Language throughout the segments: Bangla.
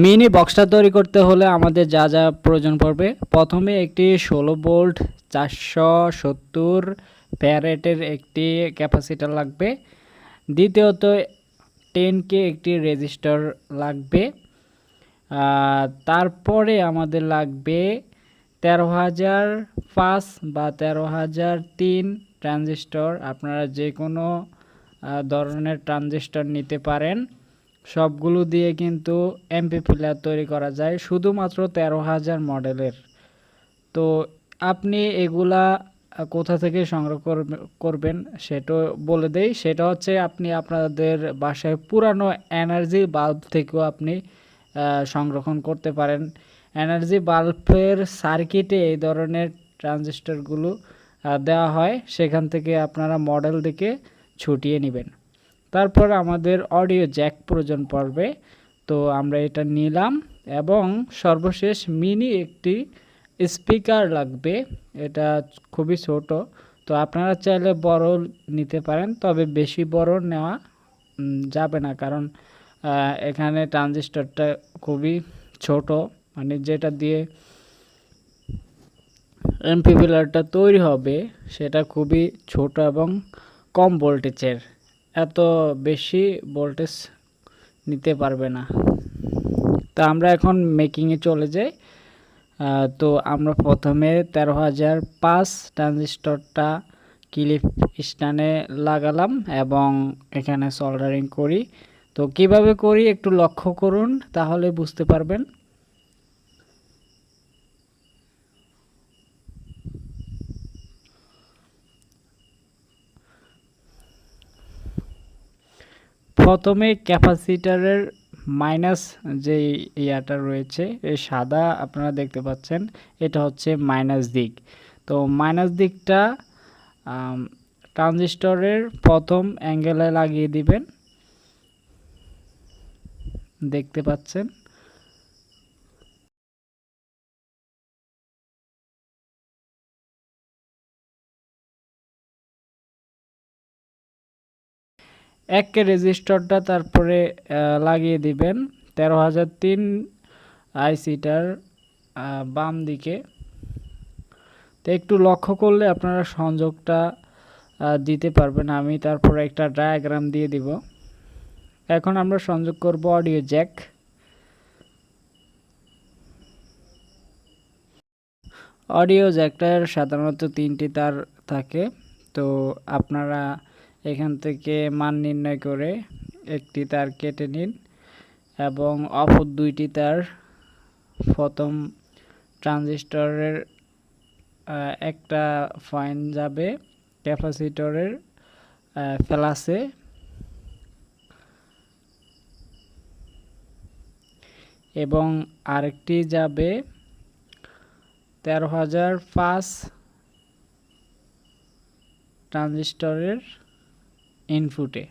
মিনি বক্সটা তৈরি করতে হলে আমাদের যা যা প্রয়োজন পড়বে, প্রথমে একটি 16 ভোল্ট 470 ফ্যারেটের একটি ক্যাপাসিটর লাগবে। দ্বিতীয়ত 10K একটি রেজিস্টর লাগবে। তারপরে আমাদের লাগবে 13,005 বা 13,003 ট্রানজিস্টর। আপনারা যে কোনো ধরনের ট্রানজিস্টর নিতে পারেন। সবগুলো দিয়ে কিন্তু অ্যাম্পলিফায়ার তৈরি করা যায়, শুধুমাত্র 13,000 মডেলের। তো আপনি এগুলা কোথা থেকে সংগ্রহ করবেন সেটা বলে দেই। সেটা হচ্ছে আপনি আপনাদের বাসায় পুরানো এনার্জি বাল্ব থেকেও আপনি সংরক্ষণ করতে পারেন। এনার্জি বাল্বের সার্কিটে এই ধরনের ট্রানজিস্টরগুলো দেওয়া হয়, সেখান থেকে আপনারা মডেল দেখে ছুটিয়ে নেবেন। তারপর আমাদের অডিও জ্যাক প্রয়োজন পড়বে, তো আমরা এটা নিলাম। এবং সর্বশেষ মিনি একটি স্পিকার লাগবে, এটা খুবই ছোট। তো আপনারা চাইলে বড় নিতে পারেন, তবে বেশি বড় নেওয়া যাবে না, কারণ এখানে ট্রানজিস্টরটা খুবই ছোট, মানে যেটা দিয়ে অ্যাম্পলিফায়ারটা তৈরি হবে সেটা খুবই ছোট এবং কম ভোল্টেজের, এত বেশি ভোল্টেজ নিতে পারবে না। তো আমরা এখন মেকিংয়ে চলে যাই। তো আমরা প্রথমে 13,005 ট্রানজিস্টরটা ক্লিপ স্ট্যান্ডে লাগালাম এবং এখানে সোল্ডারিং করি। তো কিভাবে করি একটু লক্ষ্য করুন, তাহলে বুঝতে পারবেন। প্রথমে ক্যাপাসিটরের মাইনাস যে ইয়াটা রয়েছে, এই সাদা আপনারা দেখতে পাচ্ছেন, এটা হচ্ছে মাইনাস দিক। তো মাইনাস দিকটা ট্রানজিস্টরের প্রথম অ্যাঙ্গেলে লাগিয়ে দিবেন, দেখতে পাচ্ছেন। এক রেজিস্টরটা তারপরে লাগিয়ে দিবেন 13,003 আইসিটার বাম দিকে। তো একটু লক্ষ্য করলে আপনারা সংযোগটা দিতে পারবেন। আমি তারপরে একটা ডায়াগ্রাম দিয়ে দিব। এখন আমরা সংযোগ করব অডিও জ্যাক। অডিও জ্যাকটার সাধারণত 3টি তার থাকে, তো আপনারা এখান থেকে মান নির্ণয় করে একটি তার কেটে নিন এবং অপর 2টি তার প্রথম ট্রানজিস্টরের একটা পয়েন্ট যাবে ক্যাপাসিটরের প্লাসে এবং আরেকটি যাবে 13,005 ট্রানজিস্টরের ইনপুটে।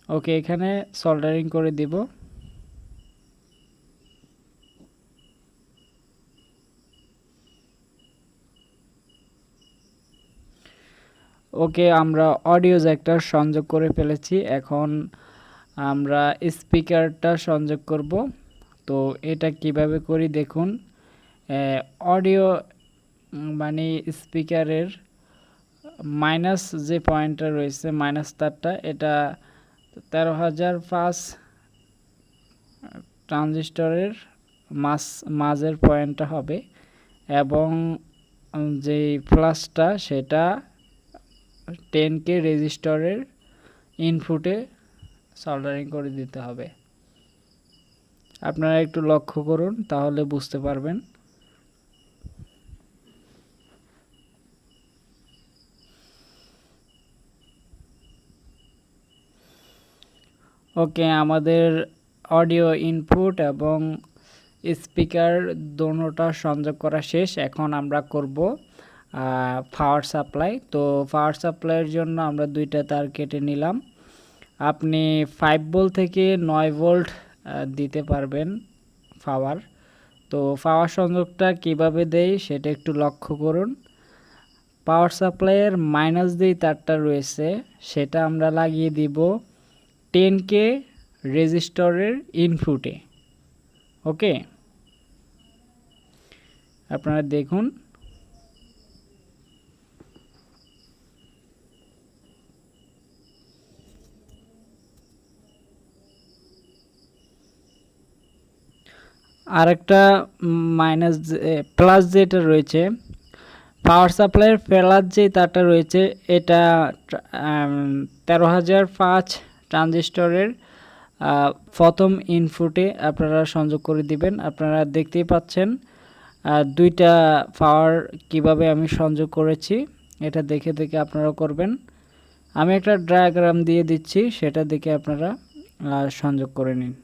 ওকে, এখানে সোল্ডারিং করে দিব। ওকে, আমরা অডিও জ্যাকটা সংযোগ করে ফেলেছি। এখন আমরা স্পিকারটা সংযোগ করব। তো এটা কিভাবে করি দেখুন। অডিও মানে স্পিকারের মাইনাস যে পয়েন্টটা রয়েছে, মাইনাস তারটা, এটা 13,005 ট্রানজিস্টরের মাঝের পয়েন্টটা হবে এবং যে প্লাসটা সেটা 10K রেজিস্টরের ইনপুটে সোল্ডারিং করে দিতে হবে। আপনারা একটু লক্ষ্য করুন, তাহলে বুঝতে পারবেন। ওকে, আমাদের অডিও ইনপুট এবং স্পিকার দোনোটা সংযোগ করা শেষ। এখন আমরা করব পাওয়ার সাপ্লাই। তো পাওয়ার সাপ্লাইয়ের জন্য আমরা 2টা তার কেটে নিলাম। আপনি 5 ভোল্ট থেকে 9 ভোল্ট দিতে পারবেন পাওয়ার। তো পাওয়ার সংযোগটা কিভাবে দেই সেটা একটু লক্ষ্য করুন। পাওয়ার সাপ্লাইয়ের মাইনাস যেই তারটা রয়েছে সেটা আমরা লাগিয়ে দিব 10K রেজিস্টরের ইনপুটে। ওকে, আপনারা দেখুন আরেকটা মাইনাস প্লাস যেটা রয়েছে পাওয়ার সাপ্লাইয়ের প্লাস যে তারটা রয়েছে এটা 13005 ট্রানজিস্টরের প্রথম ইনপুটে আপনারা সংযোগ করে দিবেন। আপনারা দেখতেই পাচ্ছেন দুইটা পাওয়ার কিভাবে আমি সংযোগ করেছি, এটা দেখে দেখে আপনারা করবেন। আমি একটা ডায়াগ্রাম দিয়ে দিচ্ছি, সেটা দেখে আপনারা সংযোগ করে নিন।